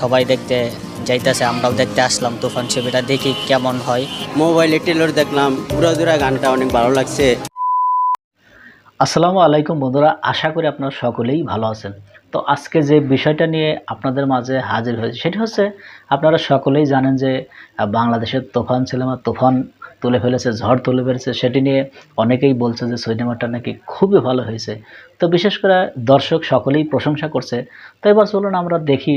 সবাই দেখতে যাইতেছে, আমরাও দেখতে আসলাম। তুফান ছবিটা দেখি কেমন হয়। মোবাইলে ট্রেলার দেখলাম, পুরোদুরা গানটা অনেক ভালো লাগছে। আসসালামু আলাইকুম বন্ধুরা, আশা করি আপনারা সকলেই ভালো আছেন। তো আজকে যে বিষয়টা নিয়ে আপনাদের মাঝে হাজির হয়েছে সেটি হচ্ছে, আপনারা সকলেই জানেন যে বাংলাদেশের তুফান সিনেমা তুফান তুলে ফেলেছে, ঝড় তুলে ফেলেছে। সেটি নিয়ে অনেকেই বলছে যে সিনেমাটা নাকি খুবই ভালো হয়েছে। তো বিশেষ করে দর্শক সকলেই প্রশংসা করছে। তো এবার চলুন আমরা দেখি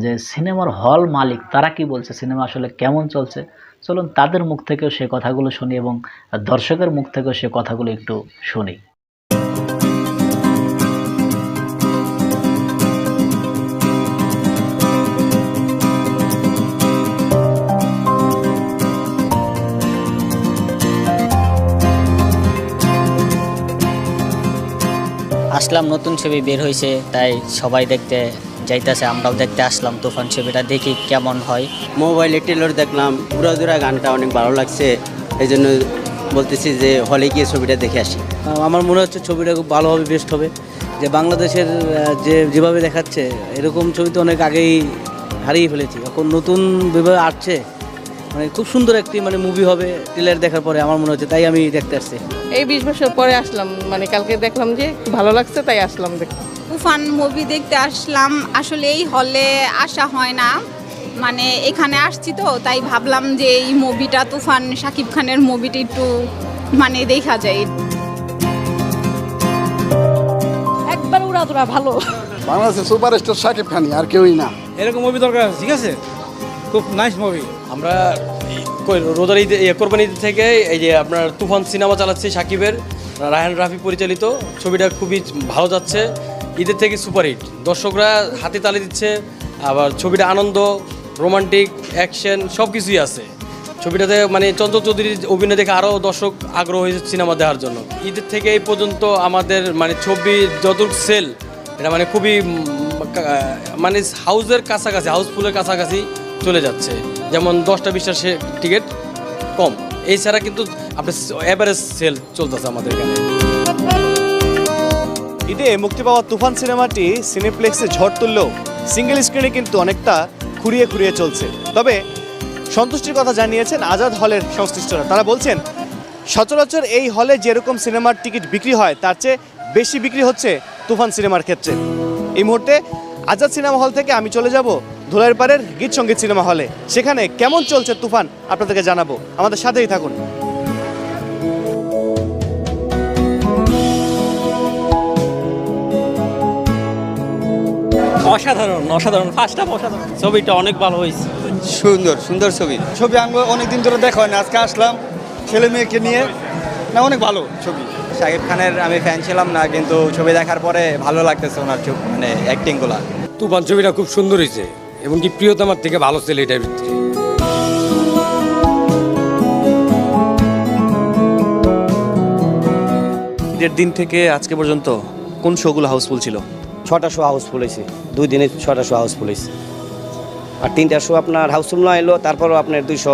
যে সিনেমার হল মালিক তারা কি বলছে, সিনেমা আসলে কেমন চলছে। চলুন তাদের মুখ থেকেও সে কথাগুলো শুনি এবং দর্শকের মুখ থেকেও সে কথাগুলো একটু শুনি। আসলাম, নতুন ছবি বের হয়েছে, তাই সবাই দেখতে যাইতেছে, আমরাও দেখতে আসলাম। তুফান ছবিটা দেখি কেমন হয়। মোবাইলে ট্রেলার দেখলাম, পুরোদুরা গানটা অনেক ভালো লাগছে। এই জন্য বলতেছি যে হলে গিয়ে ছবিটা দেখে আসি। আমার মনে হচ্ছে ছবিটা খুব ভালো হবে, বেস্ট হবে। যে বাংলাদেশের যেভাবে দেখাচ্ছে, এরকম ছবি তো অনেক আগেই হারিয়ে ফেলেছি। এখন নতুন ভাবে আসছে, মানে খুব সুন্দর একটি মুভি হবে ট্রেলার দেখার পরে আমার মনে হচ্ছে, তাই আমি দেখতে আসছি। এই 20 বছর পরে আসলাম, কালকে দেখলাম যে ভালো লাগছে, তাই আসলাম দেখতে। তুফান মুভি দেখতে আসলাম। আসলে এই হলে আসা হয় না, এখানে আসছি তো, তাই ভাবলাম যে এই মুভিটা তুফান শাকিব খানের মুভিটা একটু দেখা যায়। একবার উড়াদুরা ভালো। বাংলাদেশের সুপারস্টার শাকিব খান, আর কেউই না। এরকম মুভি দরকার, ঠিক আছে, খুব নাইস মুভি। আমরা রোজার ঈদ কোরবানি ঈদ থেকে এই যে আপনার তুফান সিনেমা চালাচ্ছি, সাকিবের রায়হান রাফি পরিচালিত। ছবিটা খুবই ভালো যাচ্ছে, ঈদের থেকে সুপারহিট। দর্শকরা হাতে তালি দিচ্ছে, আবার ছবিটা আনন্দ, রোমান্টিক, অ্যাকশন সব কিছুই আছে ছবিটাতে। চঞ্চল চৌধুরীর অভিনয় দেখে আরও দর্শক আগ্রহ হয়েছে সিনেমা দেখার জন্য। ঈদের থেকে এই পর্যন্ত আমাদের ছবি যতটুকু সেল, এটা খুবই হাউসের কাছাকাছি, হাউসফুলের কাছাকাছি চলে যাচ্ছে। যেমন 10টা 20টা টিকিট কম, এছাড়া কিন্তু আপনার অ্যাভারেজ সেল চলতেছে আমাদের এখানে। ঈদে মুক্তি পাওয়া তুফান সিনেমাটি সিনেপ্লেক্সে ঝড় তুললেও সিঙ্গেল স্ক্রিনে কিন্তু অনেকটা খুঁড়িয়ে খুঁড়িয়ে চলছে। তবে সন্তুষ্টির কথা জানিয়েছেন আজাদ হলের সংশ্লিষ্টরা। তারা বলছেন, সচরাচর এই হলে যেরকম সিনেমার টিকিট বিক্রি হয় তার চেয়ে বেশি বিক্রি হচ্ছে তুফান সিনেমার ক্ষেত্রে। এই মুহূর্তে আজাদ সিনেমা হল থেকে আমি চলে যাব ধুলাইয়ের পাড়ের গীত সঙ্গীত সিনেমা হলে। সেখানে কেমন চলছে তুফান আপনাদেরকে জানাবো, আমাদের সাথেই থাকুন। অসাধারণ অসাধারণ, ফার্স্ট অসাধারণ, ছবিটা অনেক ভালো হয়েছে। সুন্দর সুন্দর ছবি আমি অনেকদিন ধরে দেখা হয় না, আজকে আসলাম ছেলে মেয়েকে নিয়ে। না, অনেক ভালো ছবি। শাকিব খানের আমি ফ্যান ছিলাম না, কিন্তু ছবি দেখার পরে ভালো লাগতেছে ওনার অ্যাক্টিংগুলো। তুফান ছবিটা খুব সুন্দর হয়েছে, এমনকি প্রিয়তমার থেকে ভালো ছিল এটার ভিতরে। ঈদের দিন থেকে আজকে পর্যন্ত কোন শোগুলো হাউসফুল ছিল? 6টা শো হাউসফুল হয়েছে, 2 দিনে 6টা শো হাউসফুল হয়েছে। আর 3টা শো আপনার হাউসফুল না এলো, তারপরও আপনার 200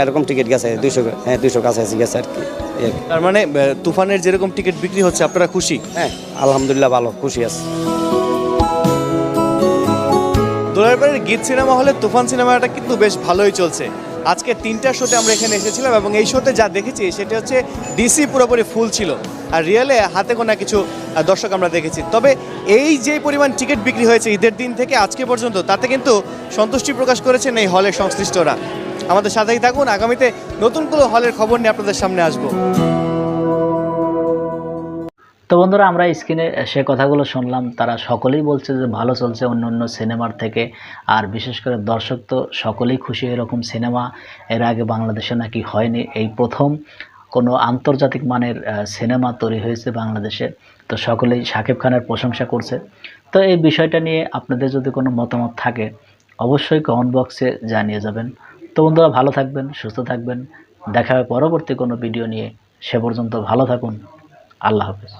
এরকম টিকিট গেছে, 200 কাছাকাছি গেছে আর কি। তার তুফানের যেরকম টিকিট বিক্রি হচ্ছে আপনারা খুশি? হ্যাঁ, আলহামদুলিল্লাহ ভালো, খুশি আছে। ধুলাইয়ের পাড়ের গীত সিনেমা হলে তুফান সিনেমাটা কিন্তু বেশ ভালোই চলছে। আজকে 3টা শোতে আমরা এখানে এসেছিলাম এবং এই শোতে যা দেখেছি সেটা হচ্ছে ডিসি পুরোপুরি ফুল ছিল, আর রিয়েলে হাতে গোনা কিছু দর্শক আমরা দেখেছি। তবে এই যে পরিমাণ টিকিট বিক্রি হয়েছে ঈদের দিন থেকে আজকে পর্যন্ত, তাতে কিন্তু সন্তুষ্টি প্রকাশ করেছেন এই হলের সংশ্লিষ্টরা। আমাদের সাথেই থাকুন, আগামীতে নতুন কোনো হলের খবর নিয়ে আপনাদের সামনে আসবো। তো বন্ধুরা, আমরা স্ক্রিনে সে কথাগুলো শুনলাম, তারা সকলেই বলছে যে ভালো চলছে অন্য অন্য সিনেমার থেকে। আর বিশেষ করে দর্শক তো সকলেই খুশি, এরকম সিনেমা এর আগে বাংলাদেশে নাকি হয়নি। এই প্রথম কোনো আন্তর্জাতিক মানের সিনেমা তৈরি হয়েছে বাংলাদেশে। তো সকলেই শাকিব খানের প্রশংসা করছে। তো এই বিষয়টা নিয়ে আপনাদের যদি কোনো মতামত থাকে অবশ্যই কমেন্ট বক্সে জানিয়ে যাবেন। তো বন্ধুরা, ভালো থাকবেন, সুস্থ থাকবেন, দেখা হবে পরবর্তী কোনো ভিডিও নিয়ে। সে পর্যন্ত ভালো থাকুন, আল্লাহ হাফেজ।